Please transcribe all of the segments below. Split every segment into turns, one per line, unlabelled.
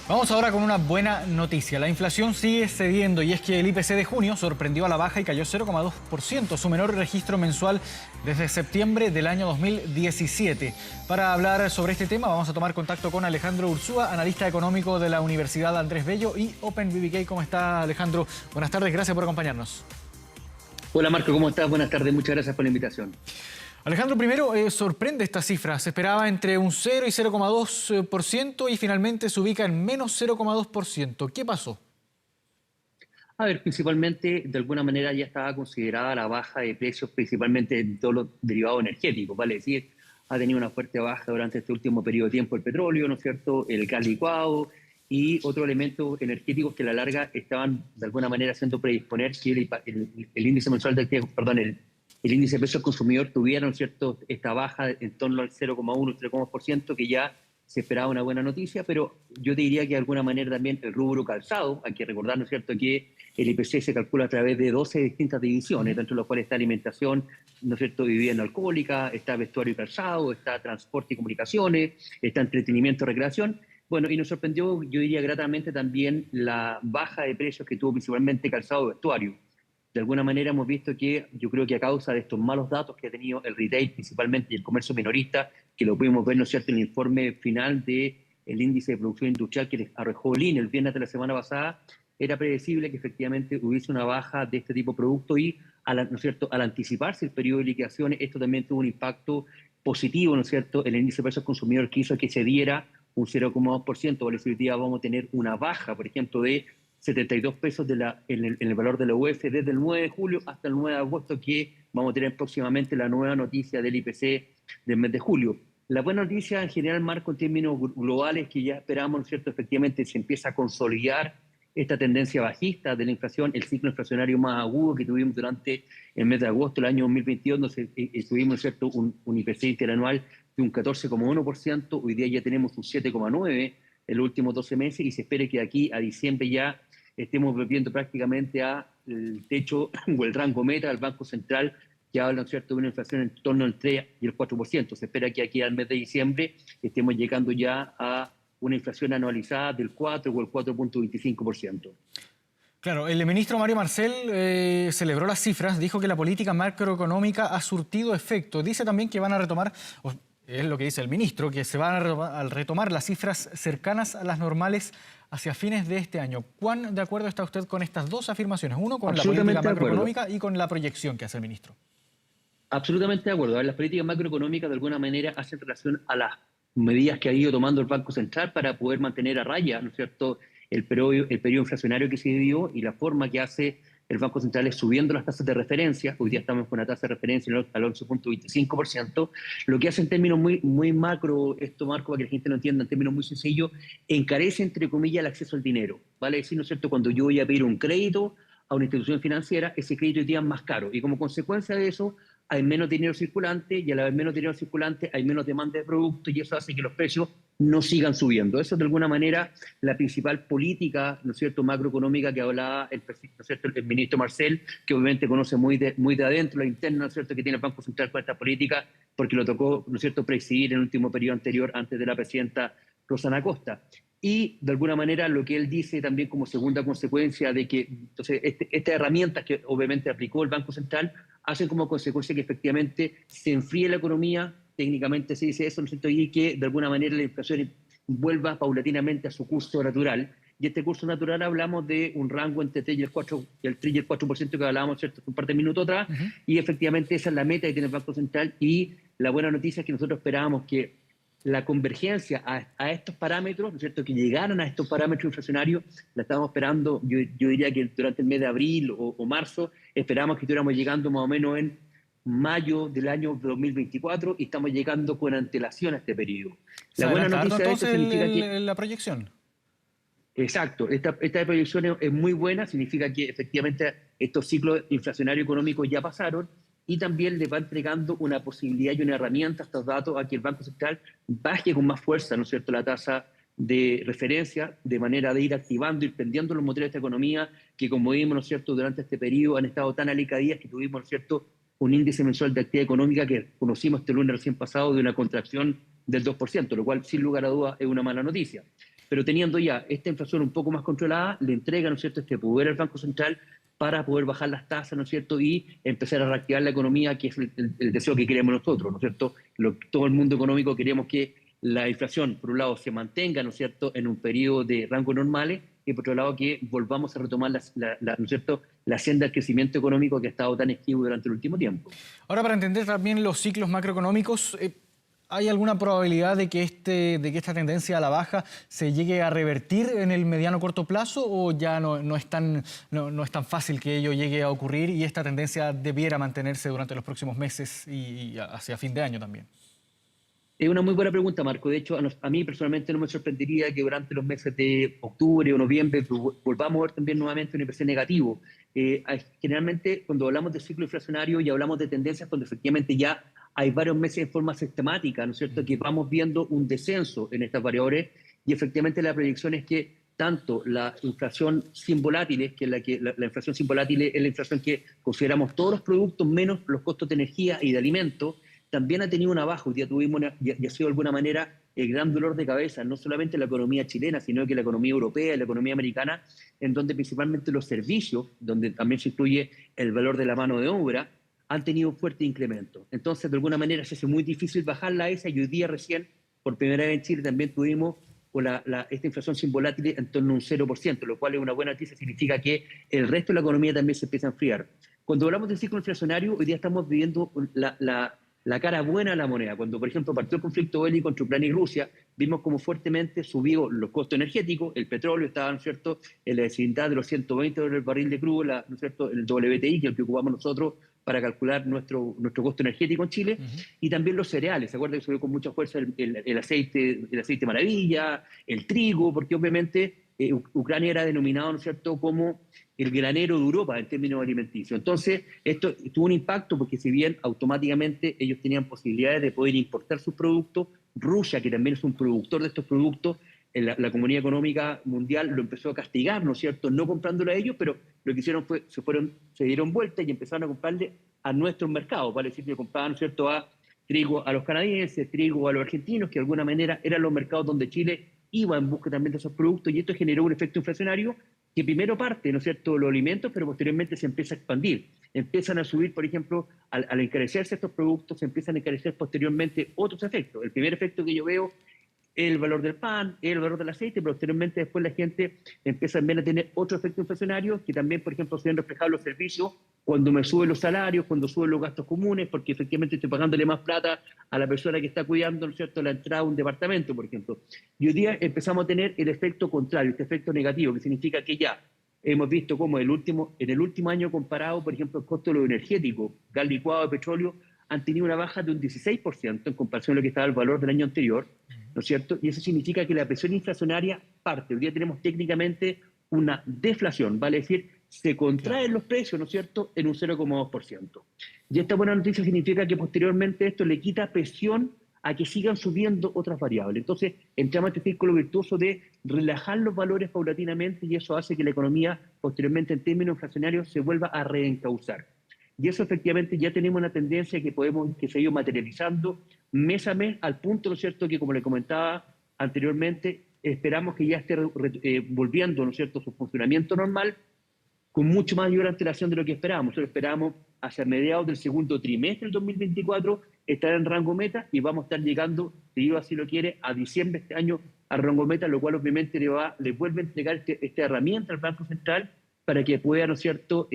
Vamos ahora con una buena noticia. La inflación sigue cediendo y es que el IPC de junio sorprendió a la baja y cayó 0,2%, su menor registro mensual desde septiembre del año 2017. Para hablar sobre este tema vamos a tomar contacto con Alejandro Ursúa, analista económico de la Universidad Andrés Bello y Open BBK. ¿Cómo está, Alejandro? Buenas tardes, gracias por acompañarnos.
Hola Marco, ¿cómo estás? Buenas tardes, muchas gracias por la invitación.
Alejandro, primero, sorprende esta cifra. Se esperaba entre un 0 y 0,2% y finalmente se ubica en menos 0,2%. ¿Qué pasó?
A ver, principalmente, de alguna manera ya estaba considerada la baja de precios, principalmente en todos los derivados energéticos, ¿vale? Es decir, ha tenido una fuerte baja durante este último periodo de tiempo el petróleo, ¿no es cierto?, el gas licuado y otros elementos energéticos que a la larga estaban de alguna manera haciendo predisponer que el índice mensual de perdón, el índice de precios al consumidor tuviera, ¿no es cierto?, esta baja en torno al 0,1, 0,1%, que ya se esperaba una buena noticia, pero yo te diría que de alguna manera también el rubro calzado, hay que recordar, ¿no es cierto?, que el IPC se calcula a través de 12 distintas divisiones, dentro de las cuales está alimentación, ¿no es cierto?, vivienda alcohólica, está vestuario y calzado, está transporte y comunicaciones, está entretenimiento y recreación. Bueno, y nos sorprendió, yo diría gratamente también, la baja de precios que tuvo principalmente calzado y vestuario. De alguna manera hemos visto que yo creo que a causa de estos malos datos que ha tenido el retail principalmente y el comercio minorista, que lo pudimos ver, ¿no es cierto?, en el informe final del índice de producción industrial que les arrojó el INE el viernes de la semana pasada, era predecible que efectivamente hubiese una baja de este tipo de productos y, ¿no es cierto?, al anticiparse el periodo de liquidaciones, esto también tuvo un impacto positivo, ¿no es cierto?, en el índice de precios consumidor que hizo que se diera un 0,2%, por eso hoy día vamos a tener una baja, por ejemplo, de 72 pesos en el valor de la UF desde el 9 de julio hasta el 9 de agosto, que vamos a tener próximamente la nueva noticia del IPC del mes de julio. La buena noticia en general, Marco, en términos globales, que ya esperamos, ¿no es cierto?, efectivamente se empieza a consolidar esta tendencia bajista de la inflación, el ciclo inflacionario más agudo que tuvimos durante el mes de agosto del año 2022, donde tuvimos, ¿no es cierto?, un IPC interanual de un 14,1%, hoy día ya tenemos un 7,9% en los últimos 12 meses y se espera que de aquí a diciembre ya estemos volviendo prácticamente al techo o el rango meta del Banco Central, que habla, ¿no es cierto?, de una inflación en torno al 3 y el 4%. Se espera que aquí al mes de diciembre estemos llegando ya a una inflación anualizada del 4 o el 4,25%.
Claro, el ministro Mario Marcel celebró las cifras, dijo que la política macroeconómica ha surtido efecto. Dice también que van a retomar, es lo que dice el ministro, que se van a retomar las cifras cercanas a las normales hacia fines de este año. ¿Cuán de acuerdo está usted con estas dos afirmaciones? Uno, con la política macroeconómica y con la proyección que hace el ministro.
Absolutamente de acuerdo. A ver, las políticas macroeconómicas de alguna manera hacen relación a las medidas que ha ido tomando el Banco Central para poder mantener a raya, ¿no es cierto?, el periodo inflacionario que se vivió, y la forma que hace el Banco Central es subiendo las tasas de referencia. Hoy día estamos con una tasa de referencia al 11,25%. Lo que hace en términos muy macro, esto, Marco, para que la gente lo entienda en términos muy sencillos, encarece, entre comillas, el acceso al dinero. Vale decir, ¿no es cierto?, cuando yo voy a pedir un crédito a una institución financiera, ese crédito hoy día es más caro. Y como consecuencia de eso, hay menos dinero circulante, y al haber menos dinero circulante hay menos demanda de productos, y eso hace que los precios no sigan subiendo. Eso es de alguna manera la principal política, ¿no es cierto?, macroeconómica que hablaba ¿no es cierto?, el ministro Marcel, que obviamente conoce muy de adentro la interna, ¿no es cierto?, que tiene el Banco Central con esta política, porque lo tocó, ¿no es cierto?, presidir en el último periodo anterior antes de la presidenta Rosana Acosta. Y de alguna manera lo que él dice también como segunda consecuencia de que entonces estas herramientas que obviamente aplicó el Banco Central hacen como consecuencia que efectivamente se enfríe la economía, técnicamente se dice eso, ¿no es cierto?, y que de alguna manera la inflación vuelva paulatinamente a su curso natural. Y este curso natural hablamos de un rango entre 3 y el 4% que hablábamos, ¿cierto?, un par de minutos atrás, y efectivamente esa es la meta que tiene el Banco Central. Y la buena noticia es que nosotros esperábamos que la convergencia a estos parámetros, ¿no es cierto?, que llegaran a estos parámetros inflacionarios, la estábamos esperando, yo diría que durante el mes de abril o marzo, esperábamos que estuviéramos llegando más o menos en mayo del año 2024, y estamos llegando con antelación a este periodo.
¿Se
La buena
adelanta harto
noticia de esto
entonces
significa que,
la proyección?
exacto, esta proyección es muy buena, significa que efectivamente estos ciclos inflacionarios económicos ya pasaron, y también le va entregando una posibilidad y una herramienta a estos datos a que el Banco Central baje con más fuerza, ¿no es cierto?, la tasa de referencia, de manera de ir activando, ir prendiendo los motores de esta economía que, como vimos, ¿no es cierto?, durante este periodo han estado tan alicaídas que tuvimos, ¿no es cierto?, un índice mensual de actividad económica que conocimos este lunes recién pasado de una contracción del 2%, lo cual sin lugar a dudas es una mala noticia. pero teniendo ya esta inflación un poco más controlada, le entrega, ¿no es cierto?, este poder al Banco Central para poder bajar las tasas, ¿no es cierto?, y empezar a reactivar la economía, que es el deseo que queremos nosotros, ¿no es cierto? Todo el mundo económico queremos que la inflación, por un lado, se mantenga, ¿no es cierto?, en un periodo de rango normales, y por otro lado, que volvamos a retomar ¿no es cierto?, la senda del crecimiento económico que ha estado tan esquivo durante el último tiempo.
Ahora, para entender también los ciclos macroeconómicos, ¿hay alguna probabilidad de que esta tendencia a la baja se llegue a revertir en el mediano corto plazo, o ya no es tan fácil que ello llegue a ocurrir y esta tendencia debiera mantenerse durante los próximos meses y hacia fin de año también?
Es una muy buena pregunta, Marco. De hecho, a mí personalmente no me sorprendería que durante los meses de octubre o noviembre volvamos a ver también nuevamente un IPC negativo. Generalmente, cuando hablamos de ciclo inflacionario y hablamos de tendencias, cuando efectivamente ya hay varios meses en forma sistemática, ¿no es cierto?, que vamos viendo un descenso en estas variables, y efectivamente la proyección es que tanto la inflación sin volátiles, que la inflación sin volátiles es la inflación que consideramos todos los productos menos los costos de energía y de alimentos, también ha tenido una baja. Hoy día tuvimos y ha sido de alguna manera el gran dolor de cabeza, no solamente la economía chilena, sino que la economía europea y la economía americana, en donde principalmente los servicios, donde también se incluye el valor de la mano de obra, han tenido un fuerte incremento. Entonces, de alguna manera, se hace muy difícil bajarla a esa, y hoy día recién, por primera vez en Chile, también tuvimos esta inflación sin volátiles en torno a un 0%, lo cual es una buena noticia, significa que el resto de la economía también se empieza a enfriar. Cuando hablamos del ciclo inflacionario, hoy día estamos viviendo la cara buena de la moneda. Cuando, por ejemplo, partió el conflicto bélico entre Ucrania y Rusia, vimos cómo fuertemente subió los costos energéticos, el petróleo estaba, ¿no es cierto?, en la vecindad de los $120 el barril de crudo, ¿no es cierto?, el WTI, que es el que ocupamos nosotros para calcular nuestro costo energético en Chile, y también los cereales. ¿Se acuerdan que subió con mucha fuerza el aceite maravilla, el trigo? Porque obviamente Ucrania era denominado, ¿no es cierto?, como el granero de Europa en términos alimenticios. Entonces, esto tuvo un impacto, porque si bien automáticamente ellos tenían posibilidades de poder importar sus productos, Rusia, que también es un productor de estos productos, la Comunidad Económica Mundial lo empezó a castigar, ¿no es cierto?, no comprándolo a ellos, pero lo que hicieron fue, se dieron vuelta y empezaron a comprarle a nuestros mercados, vale decir que compraban, ¿no es cierto?, trigo a los canadienses, trigo a los argentinos, que de alguna manera eran los mercados donde Chile iba en busca también de esos productos, y esto generó un efecto inflacionario que primero parte, ¿no es cierto?, los alimentos, pero posteriormente se empieza a expandir. Empiezan a subir, por ejemplo, al encarecerse estos productos, se empiezan a encarecer posteriormente otros efectos. El primer efecto que yo veo el valor del pan, el valor del aceite, pero posteriormente después la gente empieza también a tener otro efecto inflacionario, que también, por ejemplo, se ven reflejados los servicios, cuando me suben los salarios, cuando suben los gastos comunes, porque efectivamente estoy pagándole más plata a la persona que está cuidando, ¿no es cierto?, la entrada a un departamento, por ejemplo. Y hoy día empezamos a tener el efecto contrario, este efecto negativo, que significa que ya hemos visto cómo en el último año comparado, por ejemplo, el costo de lo energético, gas licuado, petróleo, han tenido una baja de un 16% en comparación a lo que estaba el valor del año anterior, ¿no es cierto? Y eso significa que la presión inflacionaria parte. Hoy día tenemos técnicamente una deflación, vale decir, se contraen los precios, ¿no es cierto?, en un 0,2%. Y esta buena noticia significa que posteriormente esto le quita presión a que sigan subiendo otras variables. Entonces, entramos a este círculo virtuoso de relajar los valores paulatinamente, y eso hace que la economía, posteriormente en términos inflacionarios, se vuelva a reencauzar. Y eso efectivamente ya tenemos una tendencia que se ha ido materializando mes a mes, al punto, ¿no es cierto?, que, como le comentaba anteriormente, esperamos que ya esté volviendo, ¿no es cierto?, su funcionamiento normal, con mucho mayor antelación de lo que esperábamos. Nosotros esperábamos hacia mediados del segundo trimestre del 2024 estar en rango meta, y vamos a estar llegando, si Dios así lo quiere, a diciembre de este año a rango meta, lo cual obviamente le vuelve a entregar esta herramienta al Banco Central para que pueda, ¿no es cierto?,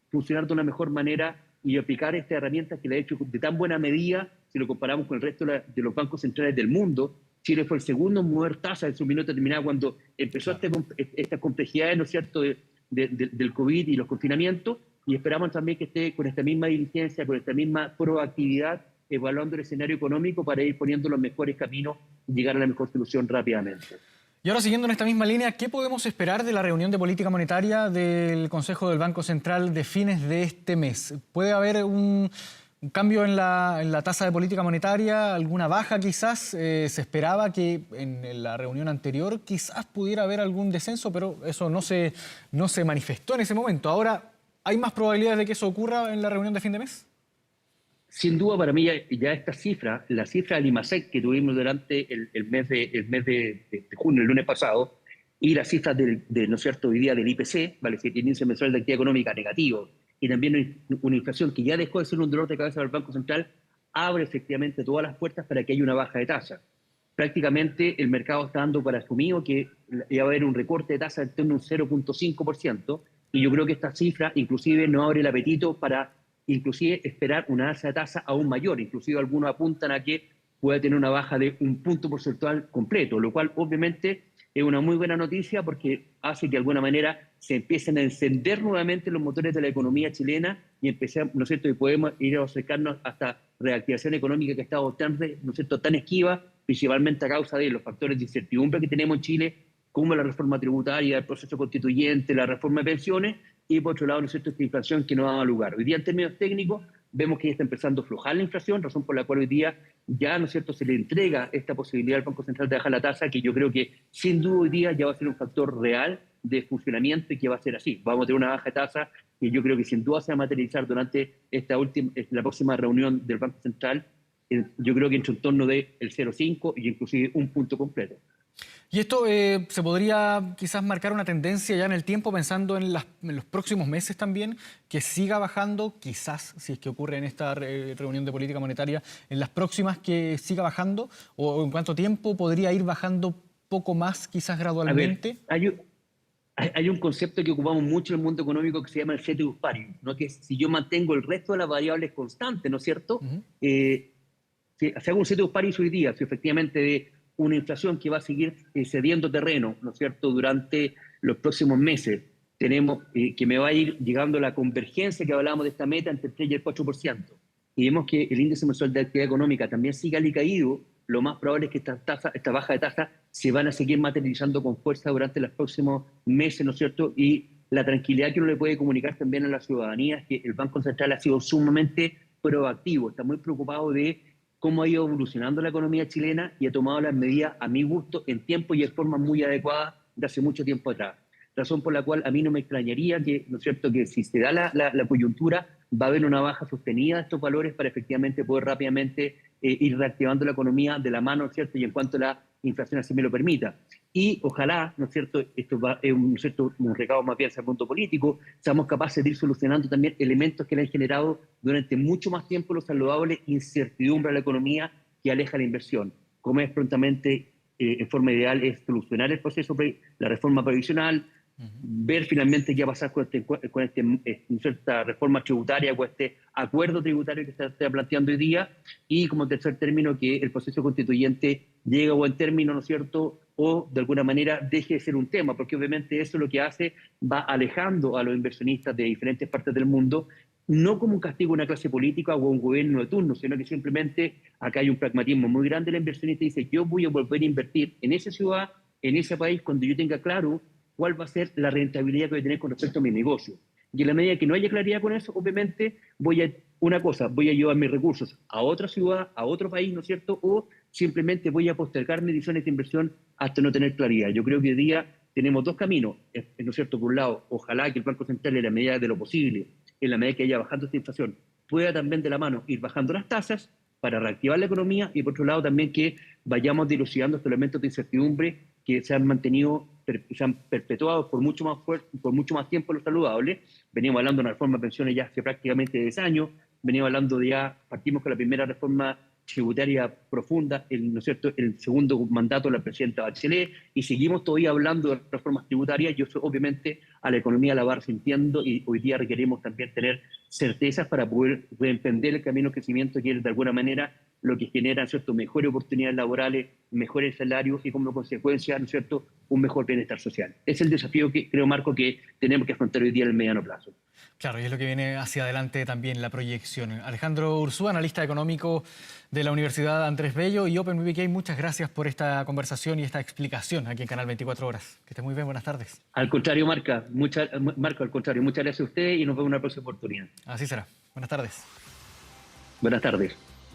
funcionar de una mejor manera y aplicar esta herramienta que le ha hecho de tan buena medida, si lo comparamos con el resto de los bancos centrales del mundo. Chile fue el segundo en mover tasa en su minuto determinado cuando empezó estas complejidades, ¿no es cierto?, del COVID y los confinamientos, y esperamos también que esté con esta misma diligencia, con esta misma proactividad, evaluando el escenario económico para ir poniendo los mejores caminos y llegar a la mejor solución rápidamente.
Y ahora, siguiendo en esta misma línea, ¿qué podemos esperar de la reunión de política monetaria del Consejo del Banco Central de fines de este mes? ¿Puede haber un cambio en la tasa de política monetaria, alguna baja quizás? Se esperaba que en la reunión anterior quizás pudiera haber algún descenso, pero eso no se manifestó en ese momento. Ahora, ¿hay más probabilidades de que eso ocurra en la reunión de fin de mes?
Sin duda, para mí ya esta cifra, la cifra del IMASEC que tuvimos durante el mes de junio, el lunes pasado, y las cifras ¿no es cierto?, hoy día del IPC, ¿vale?, que el índice mensual de actividad económica negativo, y también una inflación que ya dejó de ser un dolor de cabeza del Banco Central, abre efectivamente todas las puertas para que haya una baja de tasa. Prácticamente el mercado está dando por asumido que va a haber un recorte de tasa en torno a un 0,5%, y yo creo que esta cifra inclusive no abre el apetito para inclusive esperar una alza de tasa aún mayor. Inclusive algunos apuntan a que puede tener una baja de un punto porcentual completo, lo cual obviamente es una muy buena noticia porque hace que de alguna manera se empiecen a encender nuevamente los motores de la economía chilena y empecemos, ¿no es cierto?, y podemos ir a acercarnos hasta reactivación económica que ha estado ¿no es cierto?, tan esquiva, principalmente a causa de los factores de incertidumbre que tenemos en Chile, como la reforma tributaria, el proceso constituyente, la reforma de pensiones, y por otro lado, ¿no es cierto?, esta inflación que no ha dado lugar. Hoy día, en términos técnicos, vemos que ya está empezando a aflojar la inflación, razón por la cual hoy día ya, ¿no es cierto?, se le entrega esta posibilidad al Banco Central de bajar la tasa, que yo creo que sin duda hoy día ya va a ser un factor real de funcionamiento y que va a ser así. Vamos a tener una baja de tasa que yo creo que sin duda se va a materializar durante la próxima reunión del Banco Central, yo creo que entre un torno del 0,5 y inclusive un punto completo.
¿Y esto se podría quizás marcar una tendencia ya en el tiempo, pensando en los próximos meses también, que siga bajando, quizás, si es que ocurre en esta reunión de política monetaria, en las próximas que siga bajando, o en cuánto tiempo podría ir bajando poco más, quizás gradualmente?
A ver, hay un concepto que ocupamos mucho en el mundo económico que se llama el ceteris paribus, ¿no?, que si yo mantengo el resto de las variables constantes, ¿no es cierto? Si hago un ceteris paribus hoy día, si efectivamente de una inflación que va a seguir cediendo terreno, ¿no es cierto?, durante los próximos meses, tenemos que me va a ir llegando a la convergencia que hablábamos de esta meta entre el 3 y el 4%, y vemos que el índice mensual de actividad económica también sigue alicaído, lo más probable es que esta baja de tasa se van a seguir materializando con fuerza durante los próximos meses, ¿no es cierto? Y la tranquilidad que uno le puede comunicar también a la ciudadanía es que el Banco Central ha sido sumamente proactivo, está muy preocupado de cómo ha ido evolucionando la economía chilena y ha tomado las medidas a mi gusto en tiempo y en forma muy adecuada de hace mucho tiempo atrás. Razón por la cual a mí no me extrañaría que, ¿no es cierto?, que si se da la coyuntura va a haber una baja sostenida de estos valores para efectivamente poder rápidamente ir reactivando la economía de la mano, ¿no es cierto?, y en cuanto la inflación así me lo permita. Y ojalá, ¿no es cierto?, esto es un recado más bien hacia el punto político, seamos capaces de ir solucionando también elementos que le han generado durante mucho más tiempo los saludables incertidumbre a la economía que aleja la inversión. Como es prontamente, en forma ideal, es solucionar el proceso, la reforma previsional, ver finalmente qué va a pasar con esta reforma tributaria, con este acuerdo tributario que se está planteando hoy día, y como tercer término, que el proceso constituyente llegue a buen término, ¿no es cierto?, o de alguna manera deje de ser un tema, porque obviamente eso lo que hace va alejando a los inversionistas de diferentes partes del mundo, no como un castigo a una clase política o a un gobierno de turno, sino que simplemente acá hay un pragmatismo muy grande. El inversionista dice: yo voy a volver a invertir en esa ciudad, en ese país, cuando yo tenga claro cuál va a ser la rentabilidad que voy a tener con respecto a mi negocio. Y en la medida que no haya claridad con eso, obviamente voy a llevar mis recursos a otra ciudad, a otro país, ¿no es cierto?, o simplemente voy a postergar mis decisiones de inversión hasta no tener claridad. Yo creo que hoy día tenemos dos caminos, ¿no es cierto? Por un lado, ojalá que el Banco Central, en la medida de lo posible, en la medida que vaya bajando esta inflación, pueda también de la mano ir bajando las tasas para reactivar la economía, y por otro lado también que vayamos dilucidando estos elementos de incertidumbre que se han mantenido, se han perpetuado por mucho más tiempo los saludables. Veníamos hablando de una reforma de pensiones ya hace prácticamente 10 años, veníamos hablando de partimos con la primera reforma tributaria profunda, ¿no es cierto?, el segundo mandato de la presidenta Bachelet, y seguimos todavía hablando de reformas tributarias, y eso obviamente a la economía la va resintiendo, y hoy día requerimos también tener certezas para poder reemprender el camino de crecimiento, que es de alguna manera lo que genera, ¿no es cierto?, mejores oportunidades laborales, mejores salarios y como consecuencia, ¿no es cierto?, un mejor bienestar social. Es el desafío que creo, Marco, que tenemos que afrontar hoy día en el mediano plazo.
Claro, y es lo que viene hacia adelante también la proyección. Alejandro Urzúa, analista económico de la Universidad Andrés Bello y Open BBK, muchas gracias por esta conversación y esta explicación aquí en Canal 24 Horas. Que esté muy bien, buenas tardes.
Al contrario, Marco, al contrario, muchas gracias a usted y nos vemos en una próxima oportunidad.
Así será. Buenas tardes.
Buenas tardes.